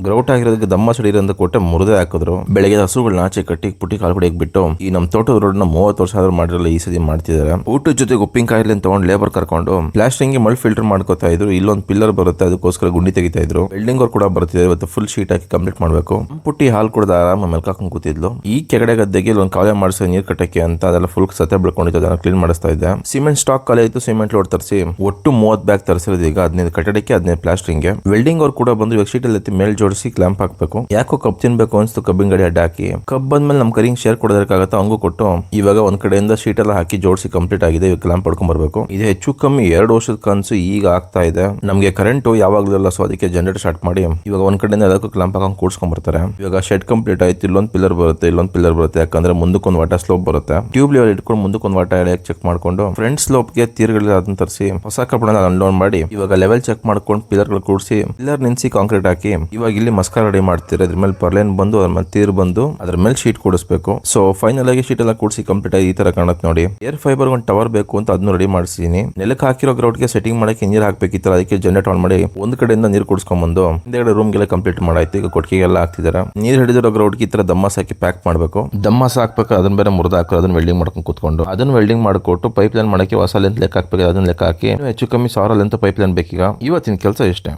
ಗ್ರೌಟ್ ಆಗಿರೋದಕ್ಕೆ ದಮ್ಮ ಸಡಿರ ಅಂತ ಕೊಟ್ಟೆ ಮುರಿದೇ ಹಾಕಿದ್ರು. ಬೆಳಗ್ಗೆ ಹಸುಗಳನ್ನ ಆಚೆ ಕಟ್ಟಿ ಪುಟ್ಟಿ ಕಾಲು ಕಡೆಗೆ ಬಿಟ್ಟು ಈ ನಮ್ಮ ತೋಟದ ರೋಡ್ ನ 30 ವರ್ಷ ಆದ್ರೂ ಮಾಡಿರಲ್ಲ, ಈ ಸತಿ ಮಾಡ್ತಿದ್ದಾರೆ. ಊಟದ ಜೊತೆಗೆ ಉಪ್ಪಿನಕಾಯಿಲಿ ತಗೊಂಡು ಲೇಬರ್ ಕರ್ಕೊಂಡು ಪ್ಲಾಸ್ಟಿಂಗ್ ಮಳ್ ಫಿಲ್ಟರ್ ಮಾಡ್ಕೋತಾ ಇದ್ರು. ಇಲ್ಲೊಂದು ಪಿಲ್ಲರ್ ಬರುತ್ತೆ, ಅದಕ್ಕೋಸ್ಕರ ಗುಂಡಿ ತೆಗಿತಾ ಇದ್ರು. ಬಿಲ್ಡಿಂಗ್ ಅವ್ರು ಕೂಡ ಬರ್ತಿದ್ದಾರೆ. ಇವತ್ತು ಫುಲ್ ಶೀಟ್ ಹಾಕಿ ಕಂಪ್ಲೀಟ್ ಮಾಡ್ಬೇಕು. ಪುಟ್ಟಿ ಹಾಲು ಕುಡ್ದ ಆರಾಮ ಮೆಲ್ಕಾಕೊಂಡ್ ಕೂತಿದ್ಲು. ಈ ಕೆಗಡೆ ಗದ್ದೆಗೆ ಒಂದು ಕಾವಲೆ ಮಾಡಿಸೋ ನೀರ್ ಕಟ್ಟಕ್ಕೆ ಅಂತ ಅದೆಲ್ಲ ಫುಲ್ ಸತೆ ಬೆಳ್ಕೊಂಡಿತ್ತು. ಅದನ್ನ ಕ್ಲೀನ್ ಮಾಡಿಸ್ತಾ ಇದ್ದೆ. ಸಿಮೆಂಟ್ ಸ್ಟಾಕ್ ಖಾಲಿ ಆಯ್ತು. ಸಿಮೆಂಟ್ ಲೋಡ್ ತರಿಸಿ ಒಟ್ಟು 30 ಬ್ಯಾಗ್ ತರಿಸಿರೋದು. ಈಗ 15 ಕಟ್ಟಡಕ್ಕೆ 15 ಪ್ಲಾಸ್ಟಿಂಗ್. ವೆಲ್ಡಿಂಗ್ ಅವ್ರು ಕೂಡ ಬಂದು ಇವಾಗ ಶೀಟ್ ಅಲ್ಲಿ ಮೇಲ್ ಜೋಡಿಸಿ ಕ್ಲಾಂಪ್ ಹಾಕ್ಬೇಕು. ಯಾಕೋ ಕಬ್ ತಿನ್ಬೇಕು ಅನ್ಸ್ತು, ಕಬ್ಬಿನ ಗಡಿ ಅಡ್ಡ ಹಾಕಿ ಕಬ್ ಬಂದ್ಮೇಲೆ ನಮ್ ಕರಿಂಗ್ ಶೇರ್ ಕೊಡೋದಕ್ಕಾಗತ್ತ, ಹಂಗೂ ಕೊಟ್ಟು ಇವಾಗ ಒಂದ್ ಕಡೆಯಿಂದ ಶೀಟ್ ಎಲ್ಲ ಹಾಕಿ ಜೋಡಿಸಿ ಕಂಪ್ಲೀಟ್ ಆಗಿದೆ. ಇವಾಗ ಕ್ಲಾಂಪ್ ಪಡ್ಕೊಂಡ್ ಬರ್ಬೇಕು. ಇದು ಹೆಚ್ಚು ಕಮ್ಮಿ 2 ವರ್ಷದ ಕನ್ಸು ಈಗ ಆಗ್ತಾ ಇದೆ. ನಮ್ಗೆ ಕರೆಂಟ್ ಯಾವಾಗ್ಲೂ ಸೊ ಅದಕ್ಕೆ ಜನರೇಟರ್ ಸ್ಟಾರ್ಟ್ ಮಾಡಿ ಇವಾಗ ಒಂದ್ ಕಡೆಯಿಂದ ಅದಕ್ಕೂ ಕ್ಲಾಂಪ್ ಹಾಕೊಂಡು ಕೂಡ್ಸ್ಕೊಂಡ್ ಬರ್ತಾರೆ. ಇವಾಗ ಶೆಡ್ ಕಂಪ್ಲೀಟ್ ಆಯ್ತು. ಇಲ್ಲೊಂದು ಪಿಲ್ಲರ್ ಬರುತ್ತೆ, ಇಲ್ಲೊಂದು ಪಿಲ್ಲರ್ ಬರುತ್ತೆ. ಯಾಕಂದ್ರೆ ಮುಂದಕ್ಕೊಂದು ವಾಟರ್ ಸ್ಲೋಪ್ ಬರುತ್ತೆ. ಟ್ಯೂಬ್ ಲೆವೆಲ್ ಇಟ್ಕೊಂಡು ಮುಂದಕ್ಕೊಂದು ವಾಟರ್ ಎಳೆಯಕ್ಕೆ ಚೆಕ್ ಮಾಡ್ಕೊಂಡು ಫ್ರಂಟ್ ಸ್ಲೋಪ್ ಗೆ ತೀರ್ಗಳು ಅದನ್ನ ತರಿಸಿ ಹೊಸ ಕಬ್ಬಣ ಅನ್ಲೋಡ್ ಮಾಡಿ ಇವಾಗ ಲೆವೆಲ್ ಚೆಕ್ ಮಾಡ್ಕೊಂಡು ಪಿಲ್ಲರ್ ಗಳು ಕೂಡಿಸಿ ಪಿಲ್ಲರ್ ನಿನ್ಸಿ ಕಾಂಕ್ರೀಟ್ ಹಾಕಿ ಇವಾಗ ಇಲ್ಲಿ ಮಸ್ಕಾರ ರೆಡಿ ಮಾಡ್ತೀರಾ. ಅದ್ರ ಮೇಲೆ ಪರ್ಲೈನ್ ಬಂದು ಅದ್ರ ಮೇಲೆ ತೀರ್ ಬಂದು ಅದ್ರ ಮೇಲೆ ಶೀಟ್ ಕೂಡಿಸ್ಬೇಕು. ಸೊ ಫೈನಲ್ ಆಗಿ ಶೀಟ್ ಎಲ್ಲ ಕೂಡಿಸಿ ಕಂಪ್ಲೀಟ್ ಆಗಿ ಈ ತರ ಕಾಣುತ್ತೆ ನೋಡಿ. ಏರ್ ಫೈಬರ್ ಒಂದು ಟವರ್ ಬೇಕು ಅಂತ ಅದನ್ನು ರೆಡಿ ಮಾಡಿಸಿದೀನಿ. ನೆಲಕ್ಕೆ ಹಾಕಿರೋ ಗ್ರೌಟ್ ಗೆ ಸೆಟ್ಟಿಂಗ್ ಮಾಡಕ್ಕೆ ನೀರ್ ಹಾಕ್ಬೇಕಿತ್ತು. ಅದಕ್ಕೆ ಜನರೇಟ್ ಆನ್ ಮಾಡಿ ಒಂದ್ ಕಡೆಯಿಂದ ನೀರು ಕುಡಿಸ್ಕೊಂಡ್ ಬಂದು ಹಿಂದೆಗಡೆ ರೂಮ್ ಗೆಲ್ಲ ಕಂಪ್ಲೀಟ್ ಮಾಡಾಯ್ತು. ಈಗ ಕೊಟ್ಟಿಗೆಲ್ಲ ಹಾಕ್ತಿದ್ದಾರೆ. ನೀರ್ ಹಿಡಿದಿರೋ ಗ್ರೌಟ್ ಈ ತರ ದಮ್ಮಸ್ ಹಾಕಿ ಪ್ಯಾಕ್ ಮಾಡಬೇಕು. ದಮ್ಮಸ್ ಹಾಕ್ಬೇಕು. ಅದನ್ನ ಬೇರೆ ಮುರಿದ ಹಾಕೋ ಅದನ್ನ ವೆಲ್ಡಿಂಗ್ ಮಾಡ್ಕೊಂಡು ಕೂತ್ಕೊಂಡು ಅದನ್ನ ವೆಲ್ಡಿಂಗ್ ಮಾಡಿಕೊಟ್ಟು ಪೈಪ್ ಲೈನ್ ಮಾಡಕ್ಕೆ ಹೊಸ ಲೆಂತ್ ಲೆಕ್ಕ ಹಾಕ್ಬೇಕು. ಅದನ್ನ ಲೆಕ್ಕ ಹಾಕಿ ಹೆಚ್ಚು ಕಮ್ಮಿ 1000 ಲೆಂತ್ ಪೈಪ್ ಲೈನ್ ಬೇಕೀಗ. ಇವತ್ತಿನ ಕೆಲಸ ಇಷ್ಟೇ.